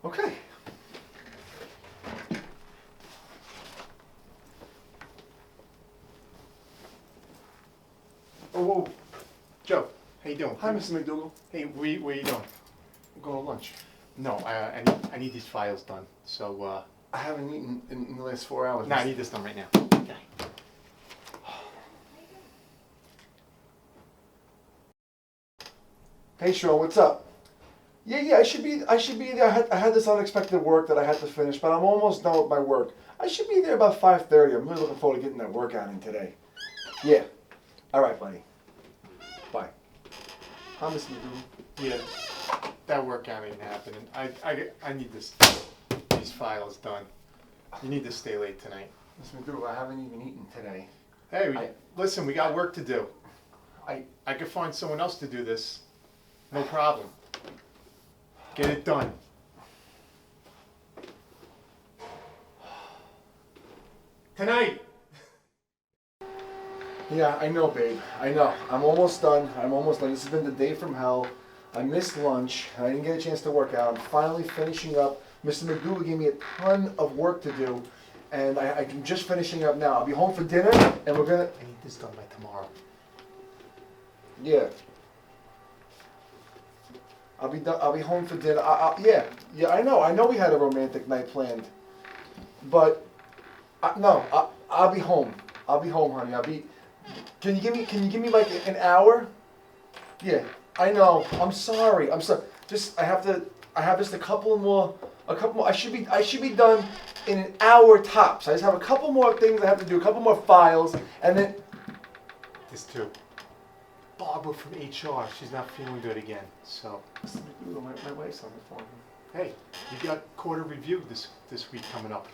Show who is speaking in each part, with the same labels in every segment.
Speaker 1: Okay.
Speaker 2: Oh, Joe, how you doing?
Speaker 1: Hi, Mr. McDougal.
Speaker 2: Hey, where you doing?
Speaker 1: I'm going to lunch.
Speaker 2: No, I need these files done. So,
Speaker 1: I haven't eaten in the last 4 hours.
Speaker 2: no, I need this done right now. Okay.
Speaker 1: Hey, Sean, what's up? Yeah, I should be there. I had this unexpected work that I had to finish, but I'm almost done with my work. I should be there about 5:30. I'm really looking forward to getting that workout in today. Yeah. All right, buddy. Bye. Hi, Mr. McDougal.
Speaker 2: Yeah, that workout ain't happening. I need these files done. You need to stay late tonight.
Speaker 1: Mr. McDougal, I haven't even eaten today.
Speaker 2: Hey, listen, we got work to do.
Speaker 1: I
Speaker 2: could find someone else to do this. No problem. Get it done. Tonight.
Speaker 1: Yeah, I know, babe. I know. I'm almost done. This has been the day from hell. I missed lunch. I didn't get a chance to work out. I'm finally finishing up. Mr. McDougal gave me a ton of work to do, and I'm just finishing up now. I'll be home for dinner, and we're gonna.
Speaker 2: I need this done by tomorrow.
Speaker 1: Yeah. I'll be home for dinner. Yeah. I know. We had a romantic night planned, but I'll be home. I'll be home, honey. Can you give me like an hour? Yeah. I know. I'm sorry. Just I have just a couple more. I should be done in an hour tops. I just have a couple more things I have to do. A couple more files, and then.
Speaker 2: This too. Barbara from HR, she's not feeling good again, so.
Speaker 1: Mr. McDougal, my wife's on the phone.
Speaker 2: Hey, you got quarter review this week coming up.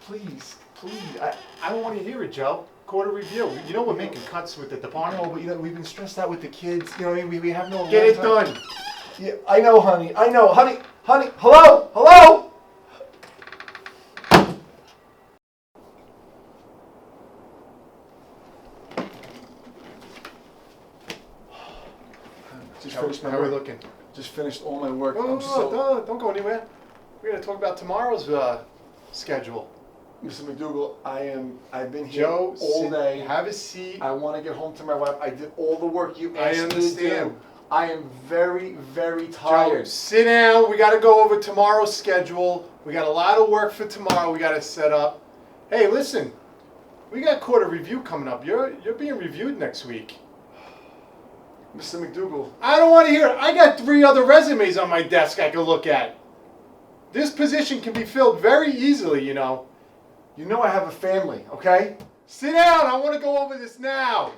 Speaker 1: Please.
Speaker 2: I don't want to hear it, Joe. Quarter review. You know we're making cuts with the department.
Speaker 1: No, but we've been stressed out with the kids. We have no.
Speaker 2: Get it done.
Speaker 1: Yeah, I know, honey. Honey. Hello.
Speaker 2: How are we looking?
Speaker 1: Just finished all my work.
Speaker 2: Don't go anywhere. We're gonna talk about tomorrow's schedule.
Speaker 1: Mr. McDougal, I've been here
Speaker 2: Joe,
Speaker 1: all day.
Speaker 2: Have a seat.
Speaker 1: I want to get home to my wife. I did all the work you asked
Speaker 2: I
Speaker 1: me to
Speaker 2: understand.
Speaker 1: do. I am very, very tired.
Speaker 2: Joe, sit down. We got to go over tomorrow's schedule. We got a lot of work for tomorrow. We got to set up. Hey, listen. We got quarter review coming up. You're being reviewed next week.
Speaker 1: Mr. McDougal.
Speaker 2: I don't want to hear it. I got 3 other resumes on my desk I can look at. This position can be filled very easily, you know.
Speaker 1: You know I have a family, okay?
Speaker 2: Sit down. I want to go over this now.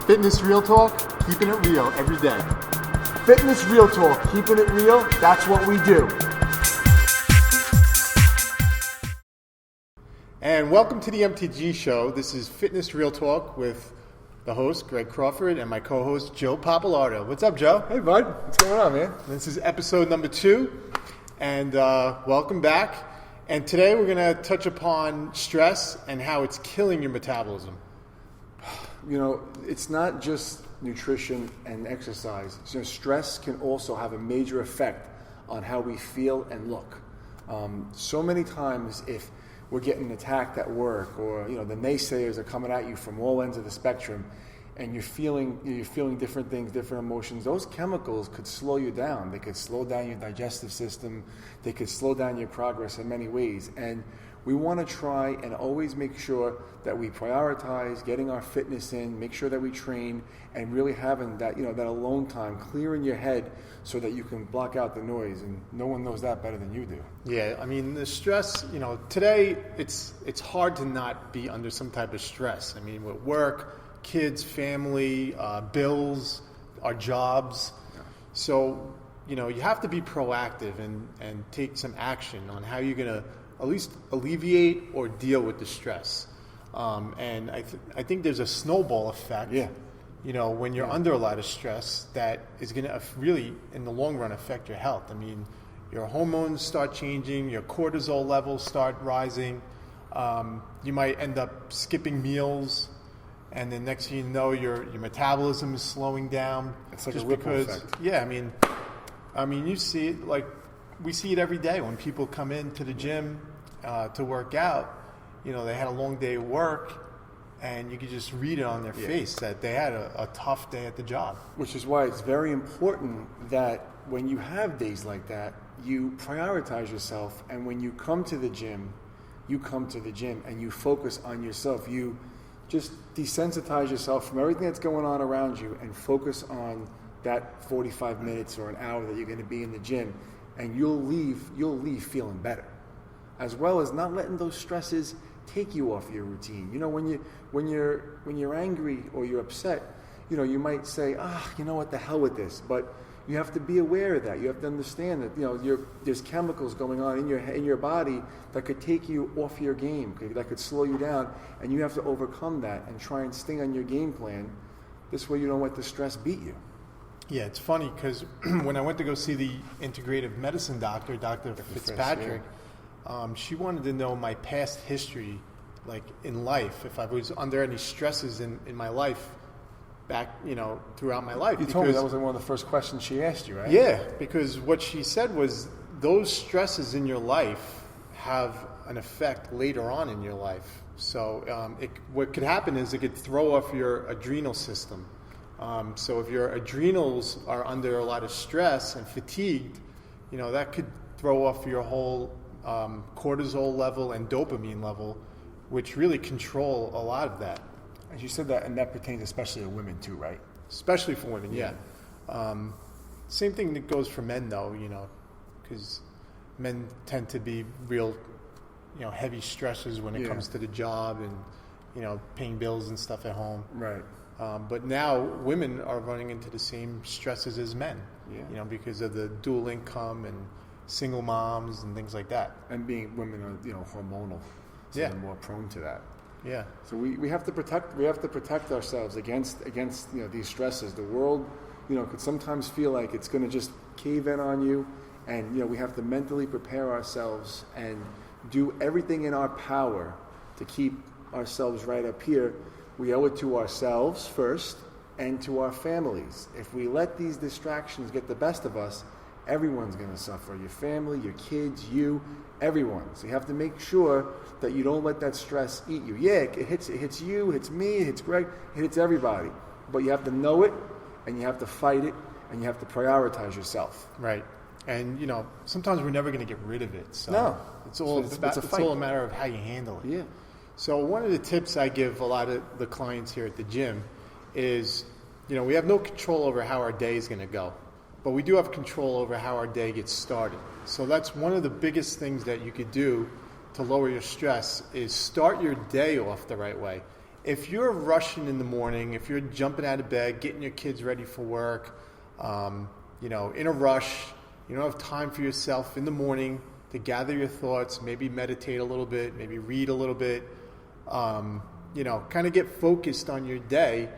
Speaker 2: Fitness Real Talk, keeping it real every day.
Speaker 1: Fitness Real Talk, keeping it real, that's what we do.
Speaker 2: And welcome to the MTG Show. This is Fitness Real Talk with the host, Greg Crawford, and my co-host, Joe Papalardo. What's up, Joe?
Speaker 1: Hey, bud. What's going on, man?
Speaker 2: This is episode number 2, and welcome back. And today we're going to touch upon stress and how it's killing your metabolism.
Speaker 1: It's not just nutrition and exercise. Stress can also have a major effect on how we feel and look. So many times if we're getting attacked at work or, the naysayers are coming at you from all ends of the spectrum and you're feeling different things, different emotions, those chemicals could slow you down. They could slow down your digestive system. They could slow down your progress in many ways. And we want to try and always make sure that we prioritize getting our fitness in, make sure that we train, and really having that, that alone time, clearing your head so that you can block out the noise. And no one knows that better than you do.
Speaker 2: Yeah, I mean, the stress, today it's hard to not be under some type of stress. I mean, with work, kids, family, bills, our jobs. Yeah. So, you have to be proactive and take some action on how you're going to at least alleviate or deal with the stress. And I think there's a snowball effect.
Speaker 1: Yeah.
Speaker 2: When you're under a lot of stress, that is going to really, in the long run, affect your health. I mean, your hormones start changing, your cortisol levels start rising. You might end up skipping meals, and then next thing you know, your metabolism is slowing down.
Speaker 1: It's like a ripple effect.
Speaker 2: Yeah, I mean, I mean, you see it, like, we see it every day when people come into the gym to work out. You know, they had a long day of work, and you could just read it on their face that they had a tough day at the job.
Speaker 1: Which is why it's very important that when you have days like that, you prioritize yourself, and when you come to the gym, and you focus on yourself. You just desensitize yourself from everything that's going on around you and focus on that 45 minutes or an hour that you're going to be in the gym, and you'll leave feeling better, as well as not letting those stresses take you off your routine. You know, when you're angry or you're upset, you know, you might say, you know what, the hell with this. But you have to be aware of that. You have to understand that, you know, there's chemicals going on in your body that could take you off your game, that could slow you down, and you have to overcome that and try and stay on your game plan. This way you don't let the stress beat you.
Speaker 2: Yeah, it's funny because when I went to go see the integrative medicine doctor, Dr. Fitzpatrick, she wanted to know my past history, like in life, if I was under any stresses in my life back, you know, throughout my life.
Speaker 1: You told me that was one of the first questions she asked you, right?
Speaker 2: Yeah, because what she said was those stresses in your life have an effect later on in your life. So what could happen is it could throw off your adrenal system. So if your adrenals are under a lot of stress and fatigued, you know, that could throw off your whole cortisol level and dopamine level, which really control a lot of that.
Speaker 1: As you said that, and that pertains especially to women too, right?
Speaker 2: Especially for women, yeah. Same thing that goes for men, though, you know, because men tend to be real, you know, heavy stressors when it comes to the job and, you know, paying bills and stuff at home.
Speaker 1: Right.
Speaker 2: But now women are running into the same stresses as men, you know, because of the dual income and single moms and things like that.
Speaker 1: And being women are, you know, hormonal, so they're more prone to that.
Speaker 2: Yeah.
Speaker 1: So we have to protect ourselves against you know, these stresses. The world, you know, could sometimes feel like it's going to just cave in on you, and you know, we have to mentally prepare ourselves and do everything in our power to keep ourselves right up here. We owe it to ourselves first and to our families. If we let these distractions get the best of us, everyone's going to suffer. Your family, your kids, you, everyone. So you have to make sure that you don't let that stress eat you. Yeah, it hits you, it hits me, it hits Greg, it hits everybody. But you have to know it, and you have to fight it, and you have to prioritize yourself.
Speaker 2: Right. And, you know, sometimes we're never going to get rid of it. So
Speaker 1: no.
Speaker 2: It's all a matter of how you handle it.
Speaker 1: Yeah.
Speaker 2: So one of the tips I give a lot of the clients here at the gym is, you know, we have no control over how our day is going to go, but we do have control over how our day gets started. So that's one of the biggest things that you could do to lower your stress is start your day off the right way. If you're rushing in the morning, if you're jumping out of bed, getting your kids ready for work, you know, in a rush, you don't have time for yourself in the morning to gather your thoughts, maybe meditate a little bit, maybe read a little bit, you know, kind of get focused on your day,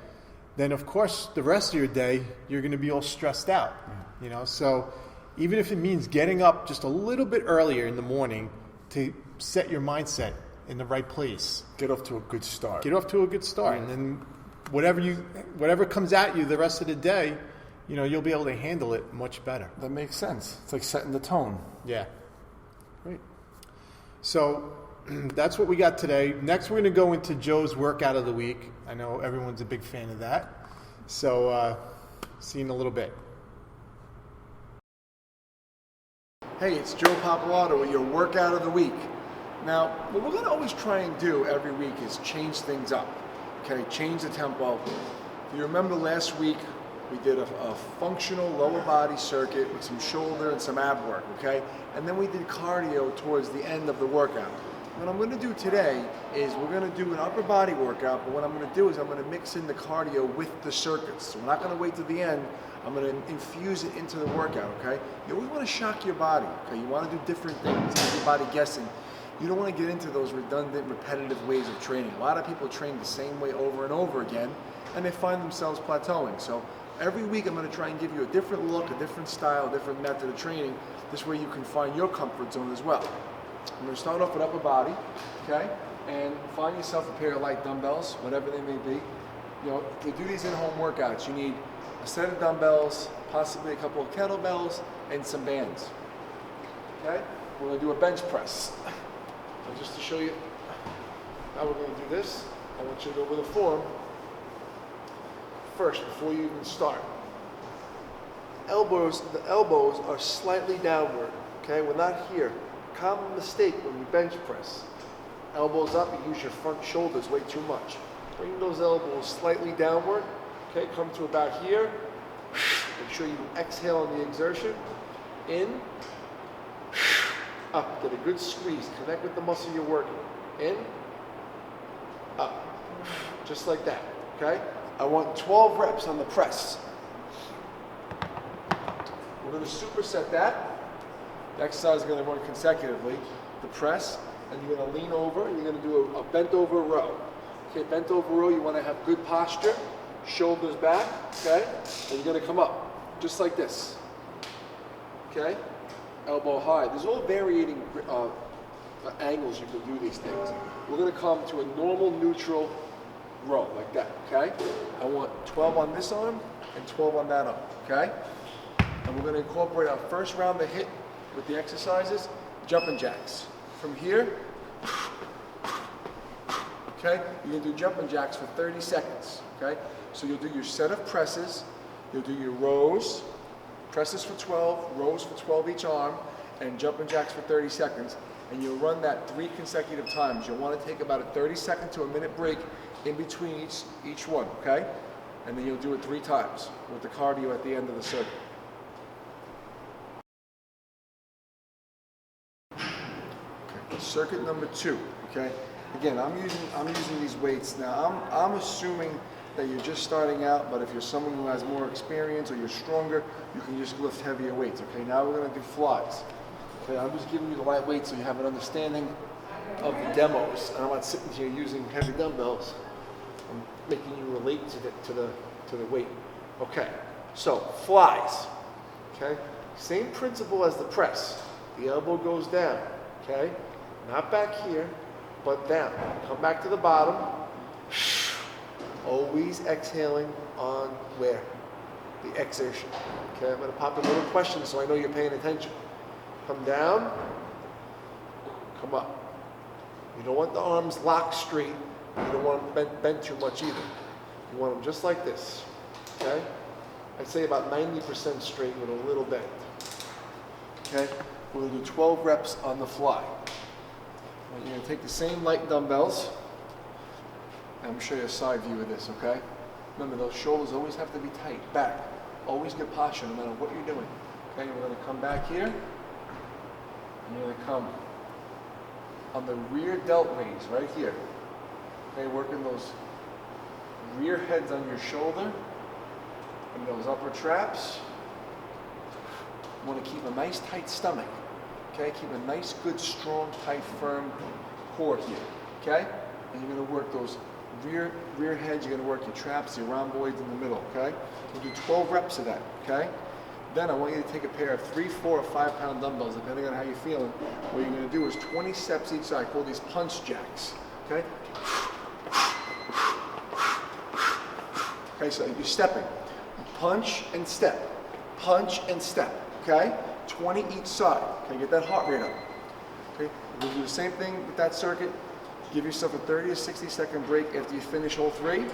Speaker 2: then of course the rest of your day you're going to be all stressed out, you know. So even if it means getting up just a little bit earlier in the morning to set your mindset in the right place,
Speaker 1: Get off to a good start.
Speaker 2: And then whatever comes at you the rest of the day, you know, you'll be able to handle it much better.
Speaker 1: That makes sense. It's like setting the tone.
Speaker 2: Yeah.
Speaker 1: Great.
Speaker 2: So that's what we got today. Next, we're going to go into Joe's workout of the week. I know everyone's a big fan of that. So see you in a little bit.
Speaker 1: Hey, it's Joe Papalato with your workout of the week. Now, what we're going to always try and do every week is change things up. Okay, change the tempo. If you remember last week, we did a functional lower body circuit with some shoulder and some ab work, okay? And then we did cardio towards the end of the workout. What I'm going to do today is we're going to do an upper body workout, but what I'm going to do is I'm going to mix in the cardio with the circuits. So we're not going to wait to the end. I'm going to infuse it into the workout, okay? You always want to shock your body, okay? You want to do different things, keep your body guessing. You don't want to get into those redundant, repetitive ways of training. A lot of people train the same way over and over again, and they find themselves plateauing. So every week I'm going to try and give you a different look, a different style, a different method of training. This way you can find your comfort zone as well. I'm going to start off with upper body, okay? And find yourself a pair of light dumbbells, whatever they may be. To do these in-home workouts, you need a set of dumbbells, possibly a couple of kettlebells, and some bands. Okay? We're going to do a bench press. So just to show you how we're going to do this, I want you to go over the form first before you even start. The elbows are slightly downward. Okay? We're not here. Common mistake when you bench press. Elbows up, you use your front shoulders way too much. Bring those elbows slightly downward. Okay, come to about here. Make sure you exhale on the exertion. In, up. Get a good squeeze. Connect with the muscle you're working. In, up. Just like that. Okay? I want 12 reps on the press. We're going to superset that. The exercise is going to run consecutively. The press, and you're going to lean over, and you're going to do a bent over row. Okay, bent over row, you want to have good posture, shoulders back, okay? And you're going to come up, just like this. Okay? Elbow high. There's all varying angles you can do these things. We're going to come to a normal neutral row, like that, okay? I want 12 on this arm and 12 on that arm, okay? And we're going to incorporate our first round of HIIT with the exercises, jumping jacks. From here, okay, you're going to do jumping jacks for 30 seconds, okay? So you'll do your set of presses, you'll do your rows, presses for 12, rows for 12 each arm, and jumping jacks for 30 seconds. And you'll run that 3 consecutive times. You'll want to take about a 30-second to a minute break in between each one, okay? And then you'll do it 3 times with the cardio at the end of the circuit. Circuit number 2, okay? Again, I'm using these weights now. I'm assuming that you're just starting out, but if you're someone who has more experience or you're stronger, you can just lift heavier weights, okay? Now we're gonna do flies. Okay, I'm just giving you the light weight so you have an understanding of the demos. I'm not sitting here using heavy dumbbells. I'm making you relate to the weight. Okay, so flies, okay? Same principle as the press. The elbow goes down, okay? Not back here, but down. Come back to the bottom. Always exhaling on where? The exertion. Okay, I'm going to pop a little question so I know you're paying attention. Come down, come up. You don't want the arms locked straight. You don't want them bent too much either. You want them just like this. Okay? I'd say about 90% straight with a little bend. Okay? We're going to do 12 reps on the fly. You're going to take the same light dumbbells. I'm going to show you a side view of this, okay? Remember, those shoulders always have to be tight, back. Always good posture no matter what you're doing. Okay, we're going to come back here. And you're going to come on the rear delt raise right here. Okay, working those rear heads on your shoulder and those upper traps. You want to keep a nice tight stomach. Okay, keep a nice, good, strong, tight, firm core here. Okay, and you're going to work those rear heads. You're going to work your traps, your rhomboids in the middle. Okay, we'll do 12 reps of that. Okay, then I want you to take a pair of 3, 4, or 5 pound dumbbells, depending on how you're feeling. What you're going to do is 20 steps each side. I call these punch jacks. Okay. Okay, so you're stepping, punch and step, punch and step. Okay. 20 each side. Okay, get that heart rate up. Okay, we're going to do the same thing with that circuit. Give yourself a 30 or 60 second break after you finish all 3.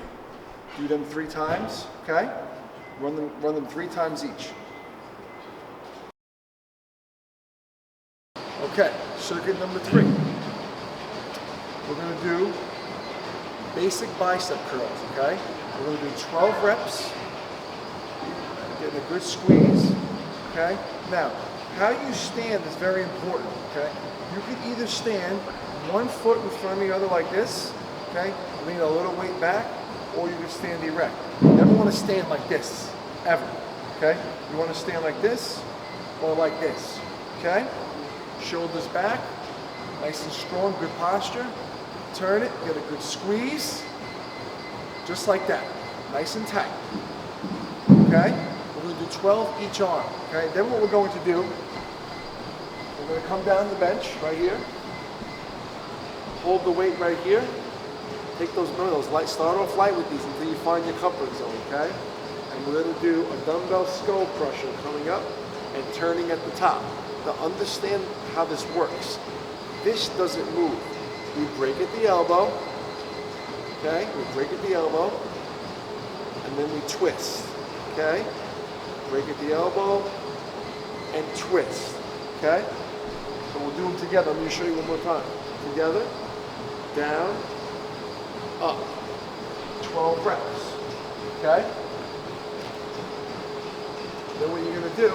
Speaker 1: Do them 3 times. Okay, run them 3 times each. Okay, circuit number 3. We're going to do basic bicep curls. Okay, we're going to do 12 reps. Getting a good squeeze. Okay, now how you stand is very important. Okay, you can either stand 1 foot in front of the other like this. Okay, lean a little weight back, or you can stand erect. You never want to stand like this, ever. Okay, you want to stand like this or like this. Okay, shoulders back, nice and strong, good posture. Turn it, get a good squeeze, just like that, nice and tight. Okay, we're going to do 12 each arm. Okay, then what we're going to do, we're going to come down the bench right here, hold the weight right here, Take those light, start off light with these until you find your comfort zone, okay? And we're gonna do a dumbbell skull crusher coming up and turning at the top. To understand how this works, this doesn't move. We break at the elbow, okay? We break at the elbow, and then we twist, okay? Break at the elbow and twist, okay? So we'll do them together. Let me show you one more time. Together, down, up. 12 reps, okay? Then what you're gonna do,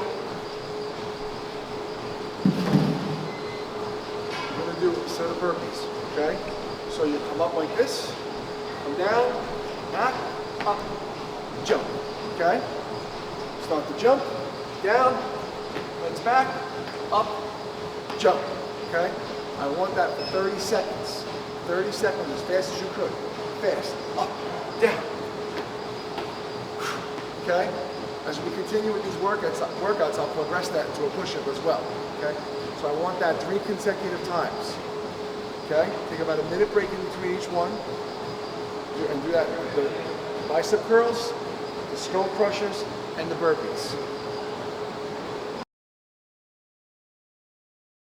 Speaker 1: you're gonna do a set of burpees, okay? So you come up like this, come down, back, up, jump, okay? Start to jump, down, legs back, up, jump, okay? I want that for 30 seconds. 30 seconds as fast as you could. Fast, up, down. Okay? As we continue with these workouts, I'll progress that into a push-up as well, okay? So I want that 3 consecutive times, okay? Take about a minute break in between each one. And do that, the bicep curls, the skull crushers, and the burpees.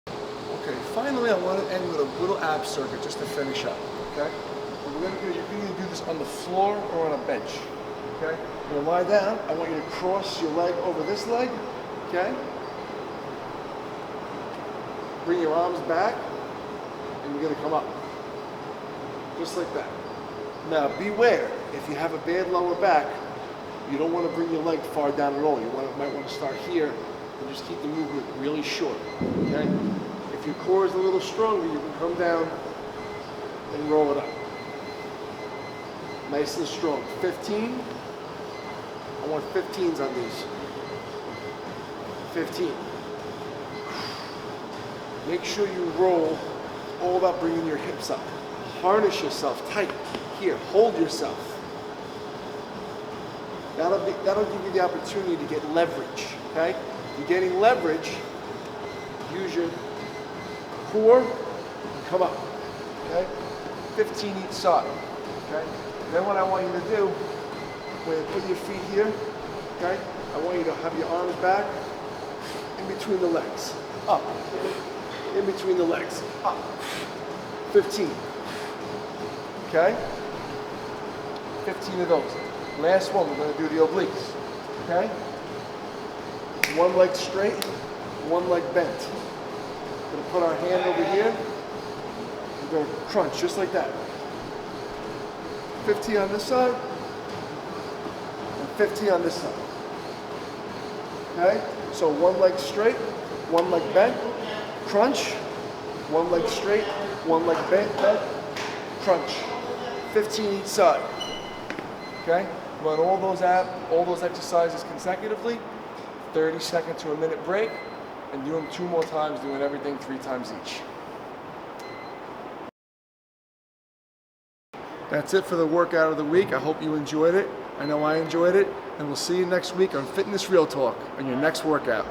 Speaker 1: Okay, finally I want to end with a little ab circuit just to finish up, okay? What we're going to do, you can either do this on the floor or on a bench, okay? You're going to lie down. I want you to cross your leg over this leg, okay? Bring your arms back, and you're going to come up, just like that. Now beware, if you have a bad lower back, you don't want to bring your leg far down at all. You might want to start here and just keep the movement really short, okay? If your core is a little stronger, you can come down and roll it up. Nice and strong. 15. I want 15s on these. 15. Make sure you roll all about bringing your hips up. Harness yourself tight. Here, hold yourself. That'll give you the opportunity to get leverage, okay? You're getting leverage, use your core, and come up, okay? 15 each side, okay? Then what I want you to do, when you put your feet here, okay? I want you to have your arms back, in between the legs, up, in between the legs, up, 15, okay? 15 of those. Last one, we're going to do the obliques, okay? One leg straight, one leg bent. We're going to put our hand over here. We're going to crunch just like that. 15 on this side, and 15 on this side. Okay? So one leg straight, one leg bent, crunch. One leg straight, one leg bent, crunch. 15 each side. Okay? Run all those exercises consecutively, 30 second to a minute break, and do them 2 more times, doing everything 3 times each. That's it for the workout of the week. I hope you enjoyed it. I know I enjoyed it, and we'll see you next week on Fitness Real Talk on your next workout.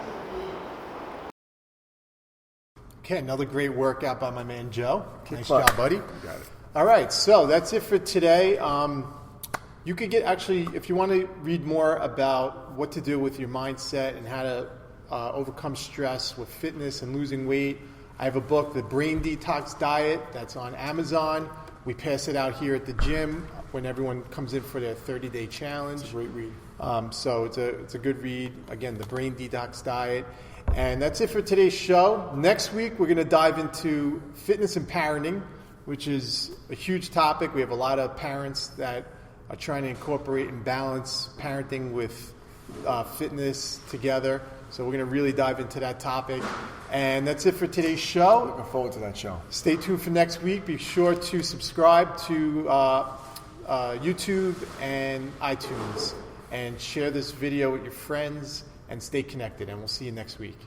Speaker 2: Okay, another great workout by my man Joe. Nice
Speaker 1: butt.
Speaker 2: job, buddy.
Speaker 1: You got it.
Speaker 2: All right, so that's it for today. You could get, actually, if you want to read more about what to do with your mindset and how to overcome stress with fitness and losing weight, I have a book, The Brain Detox Diet, that's on Amazon. We pass it out here at the gym when everyone comes in for their 30-day challenge.
Speaker 1: It's a great read.
Speaker 2: So it's a good read. Again, The Brain Detox Diet. And that's it for today's show. Next week, we're going to dive into fitness and parenting, which is a huge topic. We have a lot of parents that are trying to incorporate and balance parenting with fitness together. So we're going to really dive into that topic. And that's it for today's show.
Speaker 1: Looking forward to that show.
Speaker 2: Stay tuned for next week. Be sure to subscribe to YouTube and iTunes. And share this video with your friends and stay connected. And we'll see you next week.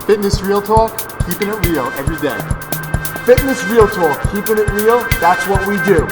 Speaker 1: Fitness Real Talk, keeping it real every day. Fitness Real Talk, keeping it real, that's what we do.